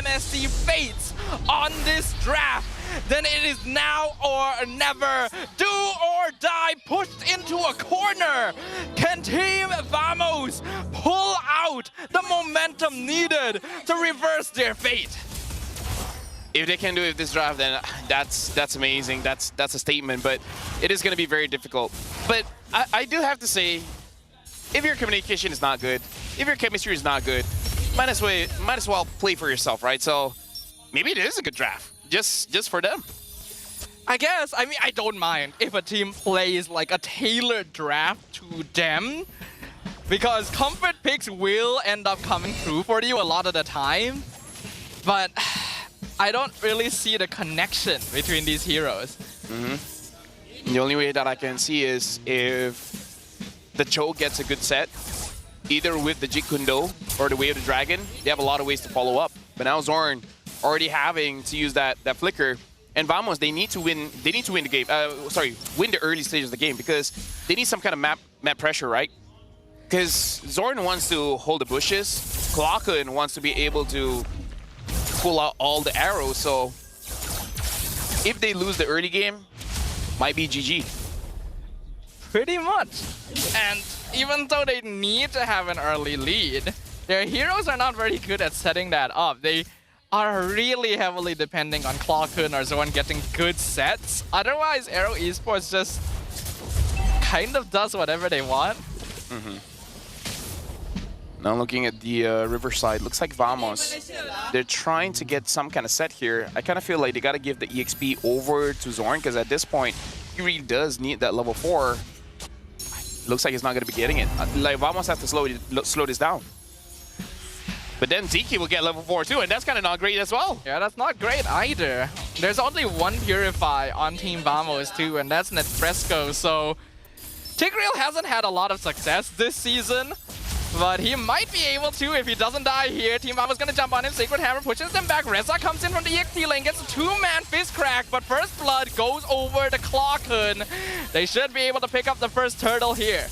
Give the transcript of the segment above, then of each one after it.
MSC fates on this draft, then it is now or never. Do or die, pushed into a corner. Can Team Vamos pull out the momentum needed to reverse their fate? If they can do it this draft, then that's amazing. That's a statement, but it is going to be very difficult. But I do have to say, if your communication is not good, if your chemistry is not good, might as well play for yourself, right? So maybe it is a good draft, just for them. I guess. I mean, I don't mind if a team plays like a tailored draft to them, because comfort picks will end up coming through for you a lot of the time. But I don't really see the connection between these heroes. The only way that I can see is if the Cho gets a good set, either with the Jeet Kune Do or the Way of the Dragon. They have a lot of ways to follow up. But now Zorn already having to use that flicker, and Vamos, they need to win. They need to win the game. Win the early stages of the game, because they need some kind of map pressure, right? Because Zorn wants to hold the bushes. Klokun wants to be able to pull out all the arrows. So if they lose the early game, might be GG. Pretty much. And even though they need to have an early lead, their heroes are not very good at setting that up. They are really heavily depending on Klokun or Zorn getting good sets. Otherwise, Aero Esports just kind of does whatever they want. Now looking at the Riverside, looks like Vamos, they're trying to get some kind of set here. I kind of feel like they got to give the EXP over to Zorn, because at this point, he really does need that level 4. Looks like he's not going to be getting it. Like, Vamos have to slow this down. But then Ziki will get level 4 too, and that's kind of not great as well. Yeah, that's not great either. There's only one Purify on Team Vamos too, and that's Netfresco. So Tigreal hasn't had a lot of success this season, but he might be able to if he doesn't die here. Team Vamos gonna jump on him. Sacred Hammer pushes them back. Reza comes in from the EXP lane, gets a 2-man fist crack, but First Blood goes over to Klokun. They should be able to pick up the first turtle here.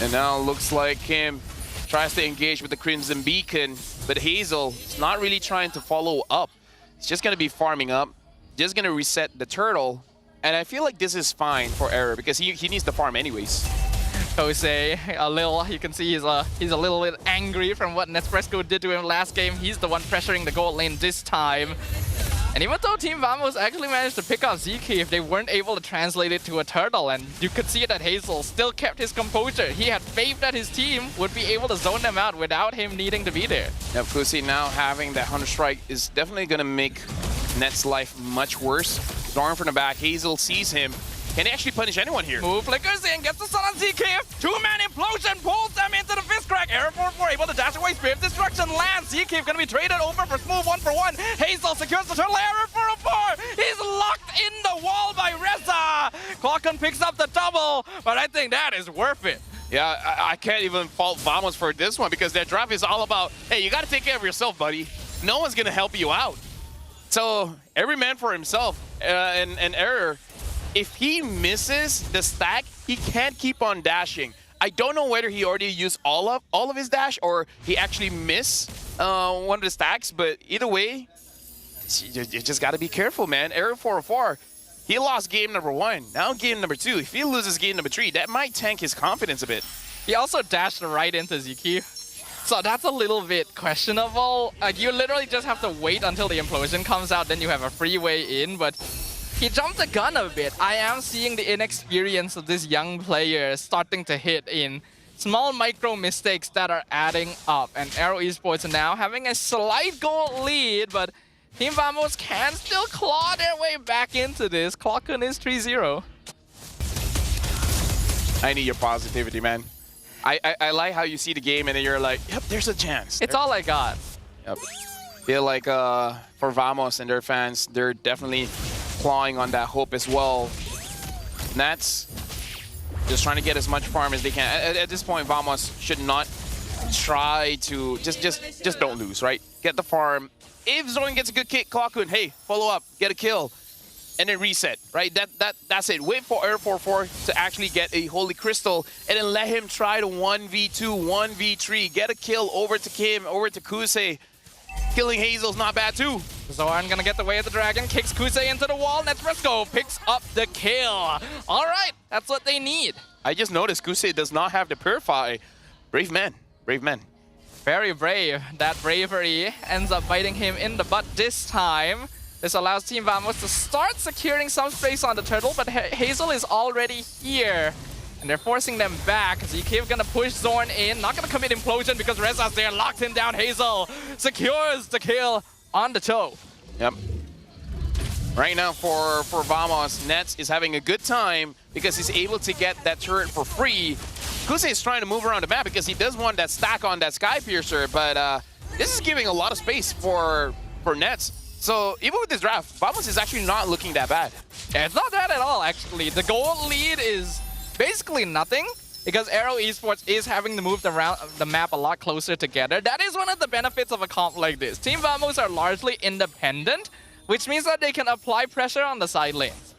And now looks like him tries to engage with the Crimson Beacon, but Hazel is not really trying to follow up. It's just gonna be farming up, just gonna reset the turtle, and I feel like this is fine for Aero, because he needs to farm anyways. Jose, you can see he's a little bit angry from what Nesfresco did to him last game. He's the one pressuring the gold lane this time. And even though Team Vamos actually managed to pick up Ziki, if they weren't able to translate it to a turtle, and you could see that Hazel still kept his composure. He had faith that his team would be able to zone them out without him needing to be there. Yep, Kusi now having that Hunter Strike is definitely going to make Net's life much worse. Zorn from the back, Hazel sees him. Can he actually punish anyone here? Move flickers in, gets the stun on ZK. 2-man implosion pulls them into the fist crack. Aero 4-4 able to dash away. Spirit Destruction lands. ZK gonna be traded over for smooth 1-for-1. Hazel secures the turtle. Aero 4-4. He's locked in the wall by Reza. Klokun picks up the double, but I think that is worth it. Yeah, I can't even fault Vamos for this one, because their draft is all about, hey, you gotta take care of yourself, buddy. No one's gonna help you out. So every man for himself. And Aero, if he misses the stack, he can't keep on dashing. I don't know whether he already used all of his dash or he actually missed one of the stacks, but either way, you just got to be careful, man. Aero 404, he lost game number 1. Now game number 2. If he loses game number 3, that might tank his confidence a bit. He also dashed right into Ziki. So that's a little bit questionable. Like, you literally just have to wait until the implosion comes out, then you have a free way in, but he jumped the gun a bit. I am seeing the inexperience of this young player starting to hit in small micro mistakes that are adding up. And Aero Esports are now having a slight goal lead, but Team Vamos can still claw their way back into this. Klokun is 3-0. I need your positivity, man. I like how you see the game and then you're like, yep, there's a chance. It's all I got. Yep. Feel like for Vamos and their fans, they're definitely clawing on that hope as well. Nats just trying to get as much farm as they can. At this point, Vamos should not try to just don't lose, right? Get the farm. If Zorn gets a good kick, Klokun, hey, follow up, get a kill, and then reset, right? That's it. Wait for Aero 4-4 to actually get a Holy Crystal, and then let him try to 1v2, 1v3, get a kill over to Kim, over to Kusei. Killing Hazel's not bad too. Zorn gonna get the way of the dragon, kicks Kusei into the wall, Netfresco picks up the kill. All right, that's what they need. I just noticed Kusei does not have the Purify. Brave man, brave man. Very brave. That bravery ends up biting him in the butt this time. This allows Team Vamos to start securing some space on the turtle, but Hazel is already here. And they're forcing them back. ZK gonna push Zorn in, not gonna commit implosion because Reza's there, locked him down. Hazel secures the kill on the toe. Yep. Right now for Vamos, Nets is having a good time because he's able to get that turret for free. Kusei is trying to move around the map because he does want that stack on that Sky Piercer, but this is giving a lot of space for Nets. So even with this draft, Vamos is actually not looking that bad. Yeah, it's not bad at all, actually. The gold lead is basically nothing because Aero Esports is having to move the map a lot closer together. That is one of the benefits of a comp like this. Team Vamos are largely independent, which means that they can apply pressure on the side lanes.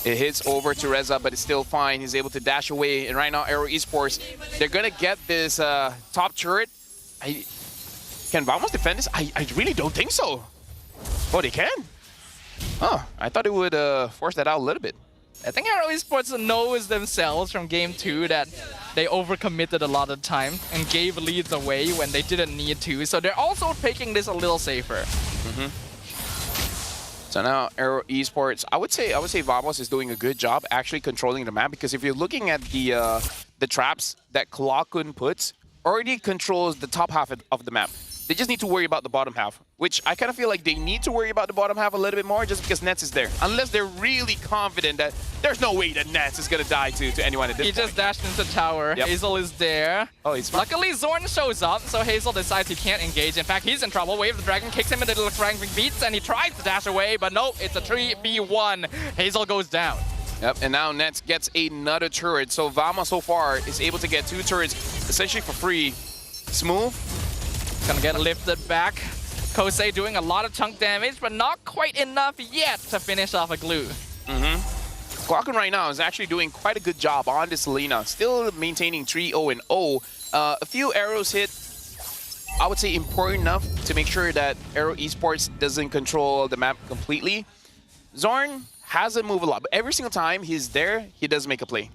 It hits over to Reza, but it's still fine. He's able to dash away. And right now, Aero Esports, they're going to get this top turret. Can Vamos defend this? I really don't think so. Oh, they can? Oh, I thought it would force that out a little bit. I think Aero Esports knows themselves from Game 2 that they overcommitted a lot of time and gave leads away when they didn't need to. So they're also taking this a little safer. So now Aero Esports, I would say Vamos is doing a good job actually controlling the map, because if you're looking at the traps that Klakun puts, already controls the top half of the map. They just need to worry about the bottom half, which I kind of feel like they need to worry about the bottom half a little bit more just because Nets is there. Unless they're really confident that there's no way that Nets is going to die to anyone at this point. He just dashed into tower. Yep. Hazel is there. Oh, he's fine. Luckily, Zorn shows up, so Hazel decides he can't engage. In fact, he's in trouble. Wave of the Dragon kicks him into the Franklin beats, and he tries to dash away, but nope, it's a 3v1. Hazel goes down. Yep, and now Nets gets another turret. So Vamos so far is able to get 2 turrets essentially for free. Smooth. Gonna get lifted back. Kosei doing a lot of chunk damage, but not quite enough yet to finish off a glue. Klakun right now is actually doing quite a good job on this Selena. Still maintaining 3-0-0. A few arrows hit, I would say important enough to make sure that Aero Esports doesn't control the map completely. Zorn hasn't moved a lot, but every single time he's there, he does make a play.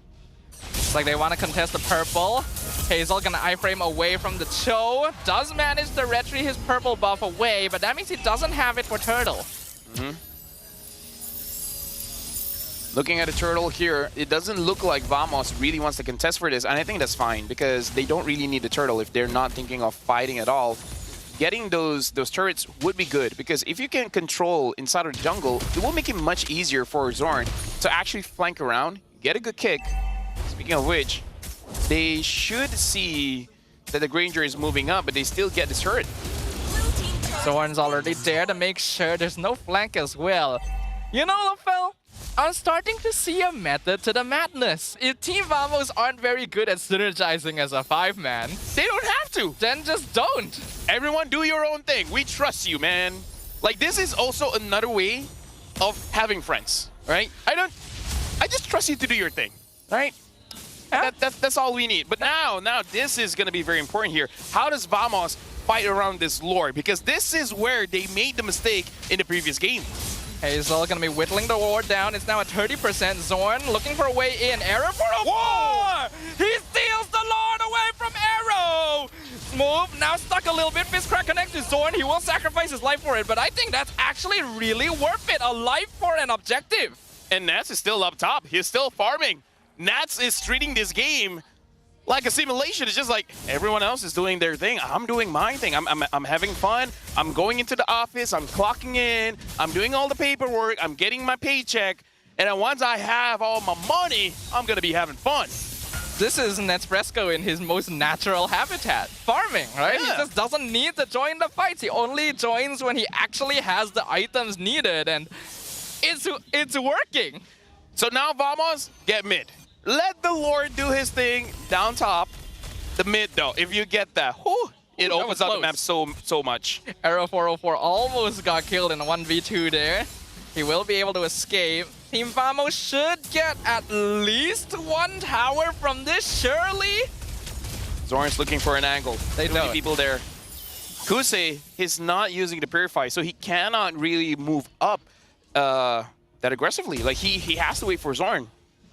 It's like they want to contest the purple. Hazel gonna iframe away from the Cho. Does manage to retry his purple buff away, but that means he doesn't have it for Turtle. Looking at the turtle here, it doesn't look like Vamos really wants to contest for this, and I think that's fine because they don't really need the turtle if they're not thinking of fighting at all. Getting those turrets would be good because if you can control inside of the jungle, it will make it much easier for Zorn to actually flank around, get a good kick. Speaking of which, they should see that the Granger is moving up, but they still get this turret. Zorn's already there to make sure there's no flank as well. You know, LaFell, I'm starting to see a method to the madness. If Team Vamos aren't very good at synergizing as a 5-man, They don't have to. then just don't. Everyone do your own thing. We trust you, man. Like, this is also another way of having friends, right? I just trust you to do your thing, right? Yeah. That's all we need. But now this is going to be very important here. How does Vamos fight around this lore? Because this is where they made the mistake in the previous game. Hazel gonna be whittling the ward down. It's now at 30%. Zorn looking for a way in. Aero for a war! He steals the Lord away from Aero! Smooth, now stuck a little bit. Fist crack connect to Zorn. He will sacrifice his life for it, but I think that's actually really worth it. A life for an objective. And Nats is still up top. He's still farming. Nats is treating this game like a simulation. It's just like everyone else is doing their thing. I'm doing my thing. I'm having fun. I'm going into the office. I'm clocking in. I'm doing all the paperwork. I'm getting my paycheck. And then once I have all my money, I'm going to be having fun. This is Netfresco in his most natural habitat. Farming, right? Yeah. He just doesn't need to join the fights. He only joins when he actually has the items needed. And it's working. So now Vamos, get mid. Let the Lord do his thing down top. The mid, though, if you get that, whew, it opens up the map so much. Aero 404 almost got killed in a 1v2 there. He will be able to escape. Team Vamos should get at least 1 tower from this, surely. Zorn's looking for an angle. They Too many don't. people there. Kusei is not using the Purify, so he cannot really move up that aggressively. Like, he has to wait for Zorn.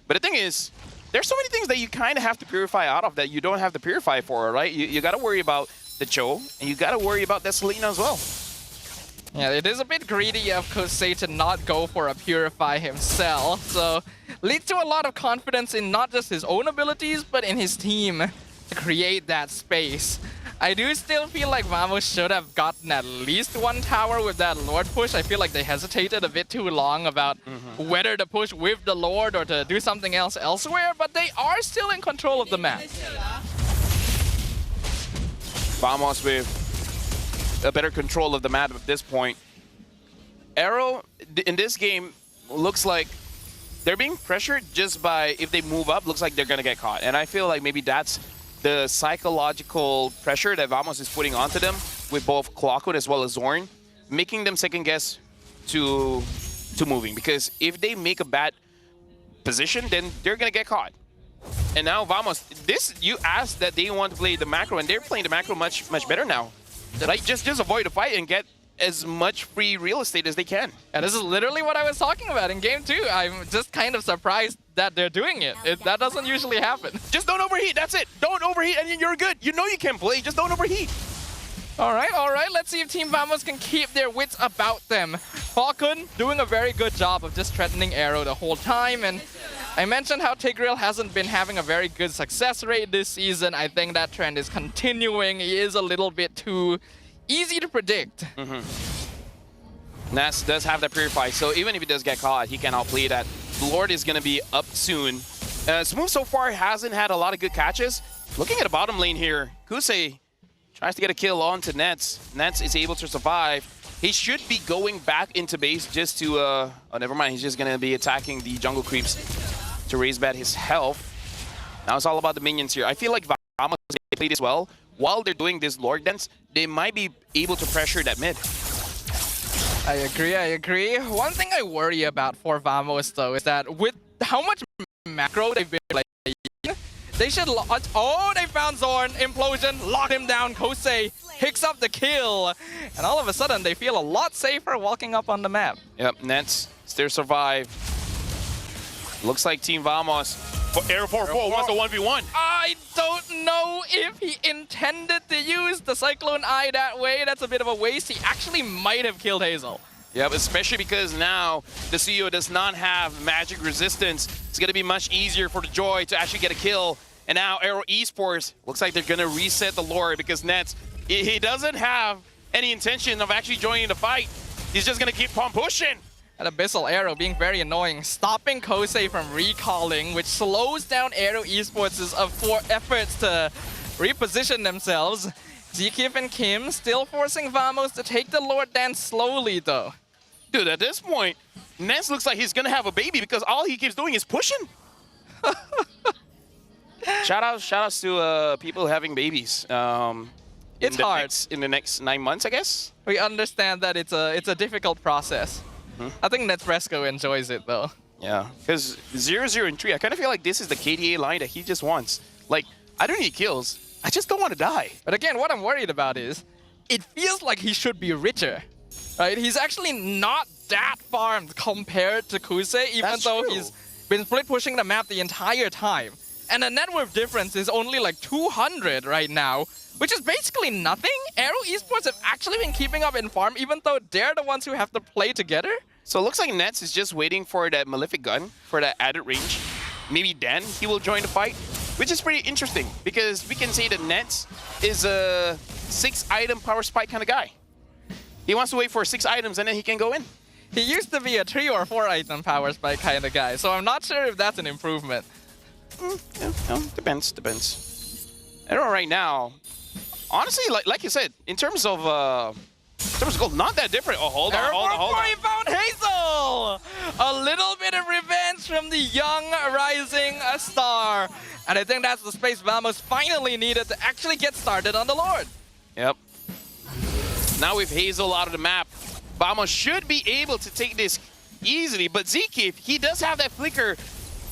But the thing is, there's so many things that you kind of have to Purify out of that you don't have to Purify for, right? You got to worry about the Cho, and you got to worry about that Selena as well. Yeah, it is a bit greedy of Kosei to not go for a Purify himself, so leads to a lot of confidence in not just his own abilities, but in his team to create that space. I do still feel like Vamos should have gotten at least one tower with that Lord push. I feel like they hesitated a bit too long about whether to push with the Lord or to do something else elsewhere, but they are still in control of the map. Vamos with a better control of the map at this point. Aero, in this game, looks like they're being pressured just by, if they move up, looks like they're going to get caught. And I feel like maybe that's the psychological pressure that Vamos is putting onto them with both Clockwood as well as Zorn, making them second guess to moving. Because if they make a bad position, then they're going to get caught. And now Vamos, you asked that they want to play the macro, and they're playing the macro much better now. Like, just avoid the fight and get as much free real estate as they can. And this is literally what I was talking about in game 2. I'm just kind of surprised that they're doing it. That doesn't usually happen. Just don't overheat, that's it. Don't overheat and you're good. You know you can play, just don't overheat. All right. Let's see if Team Vamos can keep their wits about them. Falcon doing a very good job of just threatening Aero the whole time. And I mentioned how Tigreal hasn't been having a very good success rate this season. I think that trend is continuing. He is a little bit too easy to predict. Ness does have that Purify, so even if he does get caught, he can outplay that. The Lord is going to be up soon. Smooth so far hasn't had a lot of good catches. Looking at the bottom lane here, Kusei tries to get a kill onto Nets. Nets is able to survive. He should be going back into base just to, oh, never mind. He's just going to be attacking the jungle creeps to raise back his health. Now it's all about the minions here. I feel like Vamos played this well. While they're doing this Lord dance, they might be able to pressure that mid. I agree. One thing I worry about for Vamos, though, is that with how much macro they've been playing, they should launch. Oh, they found Zorn. Implosion, locked him down. Kosei picks up the kill. And all of a sudden, they feel a lot safer walking up on the map. Yep, Nets still survive. Looks like Team Vamos. Aero 4-4 wants a 1v1. I don't know if he intended to use the Cyclone Eye that way. That's a bit of a waste. He actually might have killed Hazel. Yep, especially because now the CEO does not have magic resistance. It's going to be much easier for the Joy to actually get a kill. And now Aero Esports looks like they're going to reset the Lord because Nets, he doesn't have any intention of actually joining the fight. He's just going to keep on pushing. And Abyssal Aero being very annoying, stopping Kosei from recalling, which slows down Aero Esports' efforts to reposition themselves. Zkif and Kim still forcing Vamos to take the Lord Dance slowly, though. Dude, at this point, Ness looks like he's gonna have a baby because all he keeps doing is pushing. Shoutouts to people having babies. It's hard. In the next 9 months, I guess. We understand that it's a difficult process. I think Netfresco enjoys it, though. Yeah, because 0-0 and 3, I kind of feel like this is the KDA line that he just wants. Like, I don't need kills. I just don't want to die. But again, what I'm worried about is, it feels like he should be richer, right? He's actually not that farmed compared to Kusei, even though he's been split pushing the map the entire time. And the net worth difference is only like 200 right now, which is basically nothing. Aero Esports have actually been keeping up in farm, even though they're the ones who have to play together. So it looks like Nets is just waiting for that Malefic gun, for that added range. Maybe then he will join the fight, which is pretty interesting because we can say that Nets is a 6-item power spike kind of guy. He wants to wait for 6 items and then he can go in. He used to be a 3 or 4-item power spike kind of guy, so I'm not sure if that's an improvement. Depends. Aero right now, honestly, like you said, in terms of gold, not that different. Oh, hold on. He found Hazel! A little bit of revenge from the young rising star. And I think that's the space Vamos finally needed to actually get started on the Lord. Yep. Now with Hazel out of the map, Vamos should be able to take this easily. But Zkif, he does have that flicker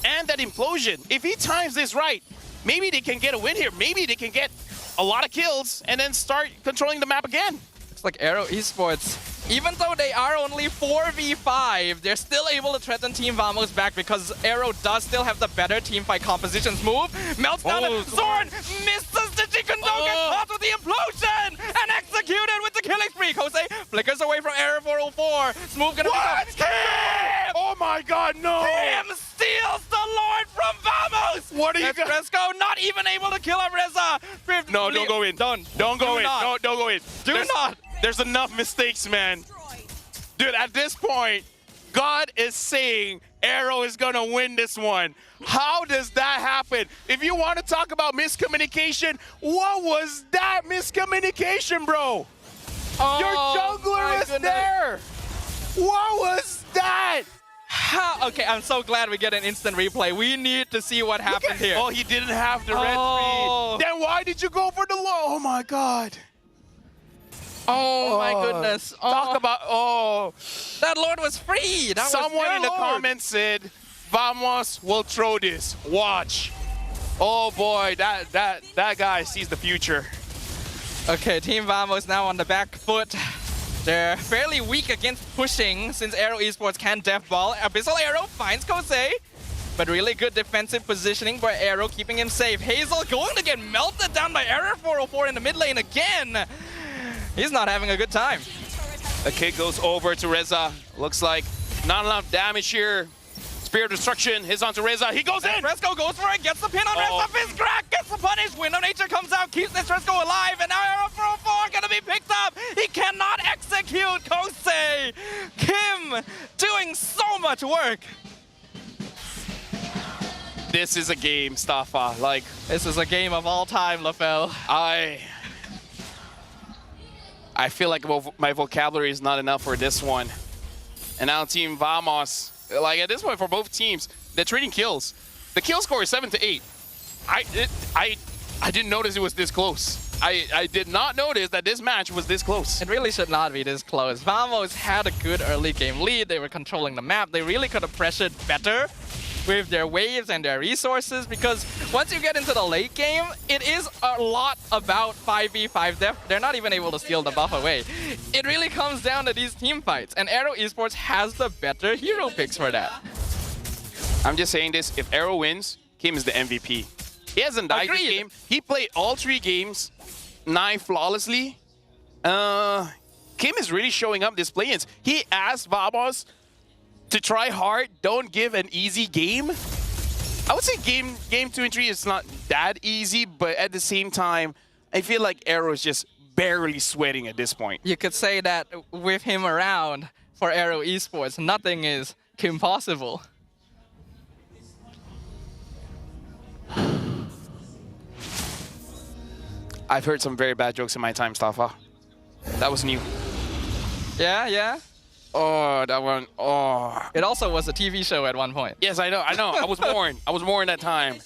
and that implosion. If he times this right, maybe they can get a win here. Maybe they can get a lot of kills and then start controlling the map again. It's like Aero Esports. Even though they are only 4v5, they're still able to threaten Team Vamos back because Aero does still have the better teamfight compositions. Move, melts down it. Zorn misses the Chicken Dog, gets caught with the implosion, and executed with the killing spree. Jose flickers away from Aero 404. Smooth gonna be Kim! Oh my god, no! Kim steals the Lord from Vamos! What are you doing? Fresco not even able to kill Reza. No, don't go in. Don't go in. No, don't go in. There's enough mistakes, man. Dude, at this point, God is saying Aero is going to win this one. How does that happen? If you want to talk about miscommunication, what was that miscommunication, bro? Oh, your jungler was there. What was that? Okay, I'm so glad we get an instant replay. We need to see what happened here. Oh, he didn't have the red speed. Then why did you go for the low? Oh, my God. Oh my goodness. Talk about, that Lord was free. That someone was in the Lord. comments said, Vamos will throw this. Watch. Oh boy, that guy sees the future. Okay, Team Vamos now on the back foot. They're fairly weak against pushing since Aero Esports can death ball. Abyssal Aero finds Kosei, but really good defensive positioning by Aero, keeping him safe. Hazel going to get melted down by Error 404 in the mid lane again. He's not having a good time. The kick goes over to Reza. Looks like not enough damage here. Spear of Destruction hits onto Reza. He goes in! Fresco goes for it, gets the pin on Reza. Fizz crack, gets the punish. Wind of Nature comes out, keeps this Fresco alive, and now Arrow 404 gonna be picked up. He cannot execute Kosei. Kim doing so much work. This is a game, Staffa. Like, this is a game of all time, LaFell. I feel like my vocabulary is not enough for this one. And now Team Vamos, like at this point for both teams, they're trading kills. The kill score is 7-8. I didn't notice it was this close. I did not notice that this match was this close. It really should not be this close. Vamos had a good early game lead. They were controlling the map. They really could have pressured better with their waves and their resources, because once you get into the late game, it is a lot about 5v5 depth. They're not even able to steal the buff away. It really comes down to these team fights, and Aero Esports has the better hero picks for that. I'm just saying this, if Aero wins, Kim is the MVP. He hasn't died this game. He played all 3 games, 9 flawlessly. Kim is really showing up this play-ins. He asked Vamos to try hard, don't give an easy game. I would say game 2 and 3 is not that easy, but at the same time, I feel like Aero is just barely sweating at this point. You could say that with him around for Aero Esports, nothing is impossible. I've heard some very bad jokes in my time, Staffa. That was new. Yeah? Oh, that one. Oh. It also was a TV show at one point. Yes, I know. I was born. I was born that time.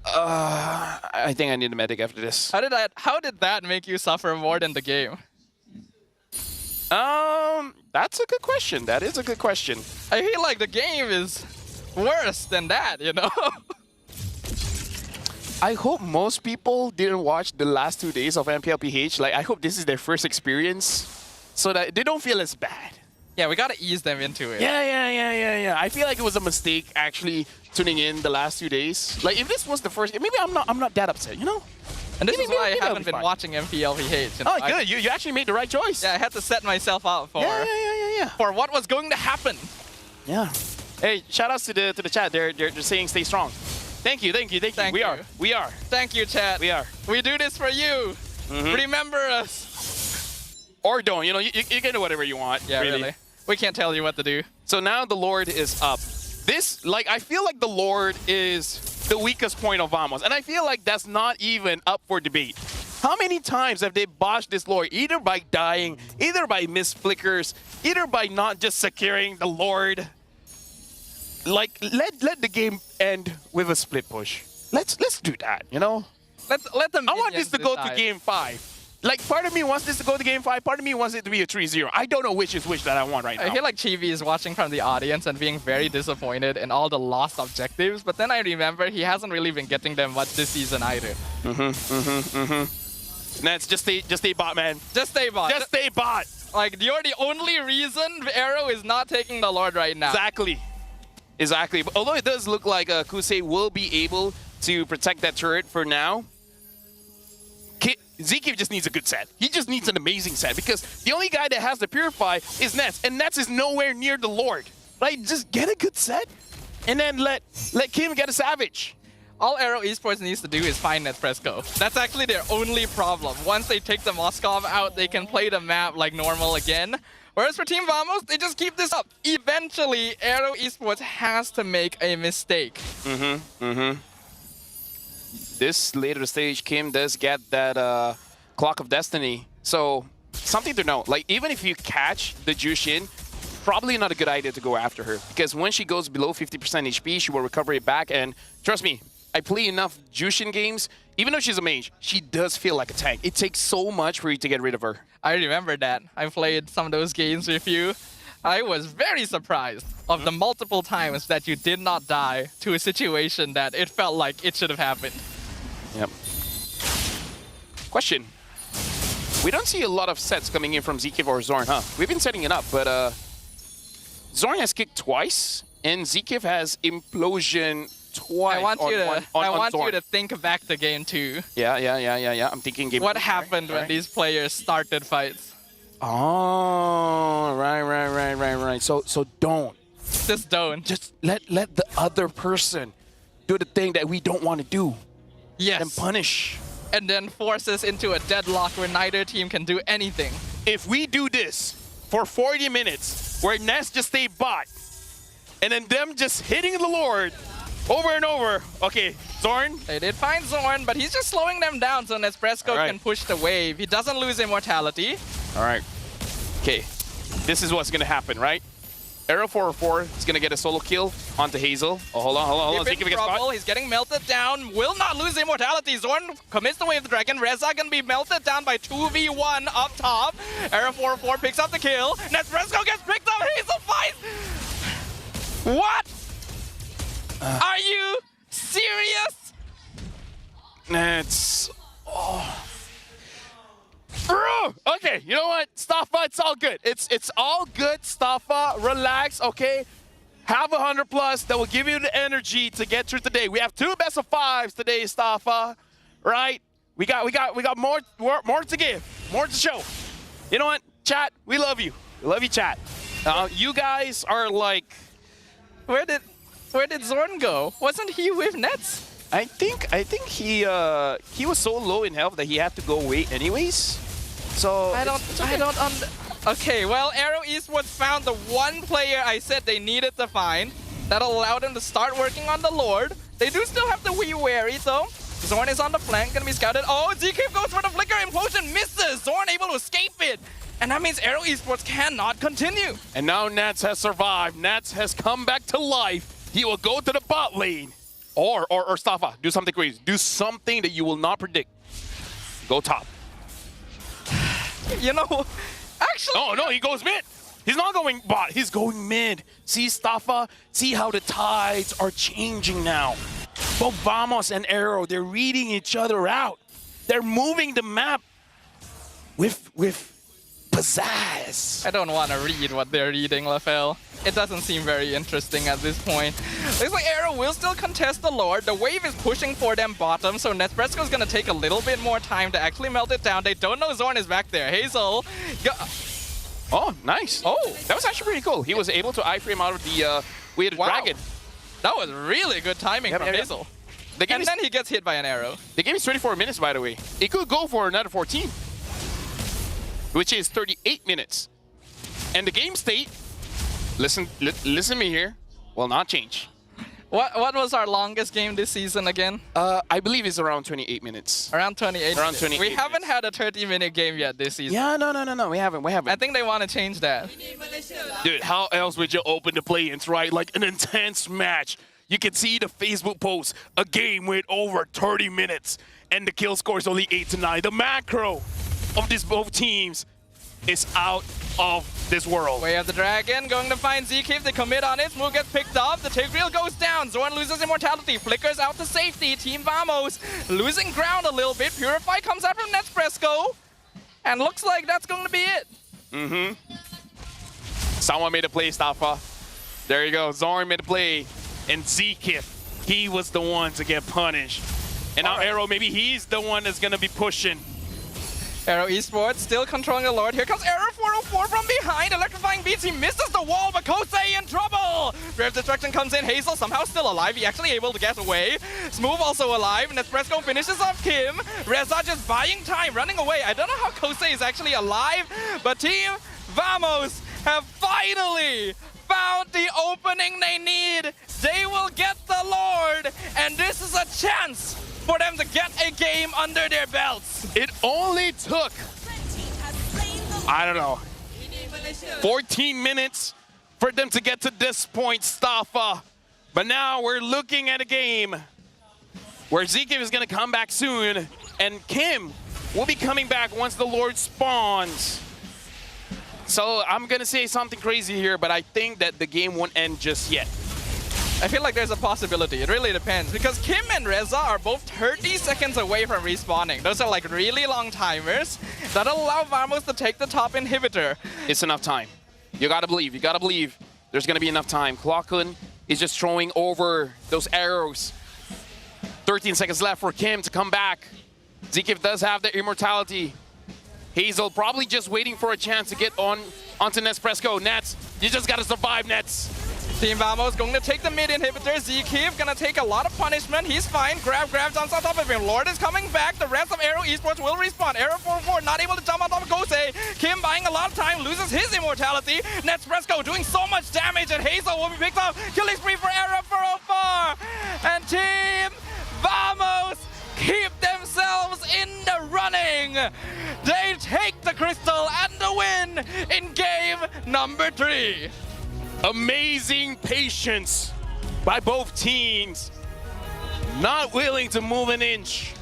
I think I need a medic after this. How did that make you suffer more than the game? That's a good question. That is a good question. I feel like the game is worse than that, you know? I hope most people didn't watch the last 2 days of MPLPH. Like, I hope this is their first experience, so that they don't feel as bad. Yeah, we gotta ease them into it. Yeah. I feel like it was a mistake actually tuning in the last 2 days. Like, if this was the first, maybe I'm not that upset, you know? And this maybe, is why I haven't be been fine. watching MPLPH. You know? Oh, good. You actually made the right choice. Yeah, I had to set myself up for Yeah. for what was going to happen. Yeah. Hey, shout outs to the chat. They're saying stay strong. Thank you. Thank we you. are. We are. Thank you, chat. We are. We do this for you. Remember us. Or don't. You know, you can do whatever you want. Yeah, really. We can't tell you what to do. So now the Lord is up. This, like, I feel like the Lord is the weakest point of Vamos. And I feel like that's not even up for debate. How many times have they botched this Lord? Either by dying, either by missed flickers, either by not just securing the Lord. Like, let the game end with a split push. Let's do that, you know? Let them. I want this to go to game 5. Like, part of me wants this to go to game 5, part of me wants it to be a 3-0. I don't know which is which that I want right now. I feel like Chibi is watching from the audience and being very disappointed in all the lost objectives, but then I remember he hasn't really been getting them much this season either. Nets, just stay bot, man. Just stay bot. Just stay bot. Like, you're the only reason Aero is not taking the Lord right now. Exactly. But although it does look like Kusei will be able to protect that turret for now, Zeke just needs a good set. He just needs an amazing set because the only guy that has the Purify is Nets, and Nets is nowhere near the Lord. Right? Just get a good set, and then let Kim get a Savage. All Aero Esports needs to do is find Nespresso. That's actually their only problem. Once they take the Moskov out, they can play the map like normal again. Whereas for Team Vamos, they just keep this up. Eventually, Aero Esports has to make a mistake. This later stage, Kim does get that Clock of Destiny. So, something to know. Like, even if you catch the Jushin, probably not a good idea to go after her. Because when she goes below 50% HP, she will recover it back. And trust me, I play enough Jushin games. Even though she's a mage, she does feel like a tank. It takes so much for you to get rid of her. I remember that. I played some of those games with you. I was very surprised of the multiple times that you did not die to a situation that it felt like it should have happened. Yep. Question. We don't see a lot of sets coming in from Zekiv or Zorn, huh? We've been setting it up, but Zorn has kicked twice, and Zekiv has Implosion twice. I want Zorn. you to think back to game 2. Yeah. I'm thinking game 2. What happened when these players started fights? Oh, right. So don't. Just don't. Just let the other person do the thing that we don't want to do. Yes. And punish. And then force us into a deadlock where neither team can do anything. If we do this for 40 minutes, where Ness just stay bot, and then them just hitting the Lord over and over. Okay, Zorn. They did find Zorn, but he's just slowing them down so Nespresso can push the wave. He doesn't lose immortality. All right. Okay, this is what's going to happen, right? Aero 404 is going to get a solo kill onto Hazel. Oh, hold on. He's in trouble. He's getting melted down. Will not lose immortality. Zorn commits the Wave Dragon. Reza can be melted down by 2v1 up top. Aero 404 picks up the kill. Nespresso gets picked up. Hazel fights. What? Are you serious? Nets. Oh. Bro! Okay, you know what? Staffa, it's all good. It's all good, Staffa. Relax, okay? Have 100+. That will give you the energy to get through today. We have 2 best of 5s today, Staffa. Right? We got more to give, more to show. You know what? Chat, we love you. We love you, chat. You guys are like... Where did Zorn go? Wasn't he with Nets? I think he was so low in health that he had to go away anyways. So Okay, well, Aero Esports found the one player I said they needed to find that allowed them to start working on the Lord. They do still have to be wary though. Zorn is on the flank, gonna be scouted. Oh, ZK goes for the flicker, implosion misses. Zorn able to escape it. And that means Aero Esports cannot continue. And now Nats has survived. Nats has come back to life. He will go to the bot lane. Or Staffa, do something crazy. Do something that you will not predict. Go top. You know, actually... Oh, no, he goes mid. He's not going bot. He's going mid. See, Staffa? See how the tides are changing now. Both Vamos and Aero, they're reading each other out. They're moving the map with pizzazz. I don't want to read what they're reading, Lafel. It doesn't seem very interesting at this point. Looks like Aero will still contest the Lord. The wave is pushing for them bottom, so Nespresso is going to take a little bit more time to actually melt it down. They don't know Zorn is back there. Hazel. Oh, nice. Oh, that was actually pretty cool. He was able to iframe out of the weird dragon. That was really good timing from Hazel. And then he gets hit by an arrow. The game is 24 minutes, by the way. It could go for another 14. Which is 38 minutes. And the game state, listen to me here, will not change. What was our longest game this season again? I believe it's around 28 minutes. Around 28 Around 28 We haven't had a 30-minute game yet this season. Yeah, no, we haven't. I think they want to change that. Dude, how else would you open the play-ins, right? Like an intense match. You can see the Facebook post, a game with over 30 minutes, and the kill score is only 8 to 9. The macro. of these both teams is out of this world. Way of the Dragon going to find Zeke. They commit on it. Smooth gets picked up. The take reel goes down. Zorn loses immortality. Flickers out to safety. Team Vamos losing ground a little bit. Purify comes out from Nespresso. And looks like that's going to be it. Someone made a play, Stafa. There you go. Zorn made a play. And Zeke, he was the one to get punished. And now Aero, maybe he's the one that's going to be pushing. Aero Esports still controlling the Lord. Here comes Aero 404 from behind. Electrifying beats. He misses the wall, but Kosei in trouble. Grave's Destruction comes in. Hazel somehow still alive. He actually able to get away. Smooth also alive. Nespresso finishes off Kim. Reza just buying time, running away. I don't know how Kosei is actually alive, but Team Vamos have finally found the opening they need. They will get the Lord, and this is a chance for them to get a game under their belts. It only took, I don't know, 14 minutes for them to get to this point, Stafa. But now we're looking at a game where Zeke is going to come back soon, and Kim will be coming back once the Lord spawns. So I'm going to say something crazy here, but I think that the game won't end just yet. I feel like there's a possibility. It really depends, because Kim and Reza are both 30 seconds away from respawning. Those are like really long timers that'll allow Vamos to take the top inhibitor. It's enough time. You gotta believe. You gotta believe there's gonna be enough time. Clockland is just throwing over those arrows. 13 seconds left for Kim to come back. Zeke does have the immortality. Hazel probably just waiting for a chance to get onto Nespresso. Nets, you just gotta survive, Nets. Team Vamos going to take the mid inhibitor. Zeke gonna take a lot of punishment. He's fine. Grabs on top of him. Lord is coming back. The rest of Aero Esports will respawn. Aero 4-4 not able to jump on top of Kosei. Kim buying a lot of time, loses his immortality. Nespresso doing so much damage, and Hazel will be picked up. Killing spree for Aero 404. And Team Vamos keep themselves in the running. They take the crystal and the win in game number 3. Amazing patience by both teams. Not willing to move an inch.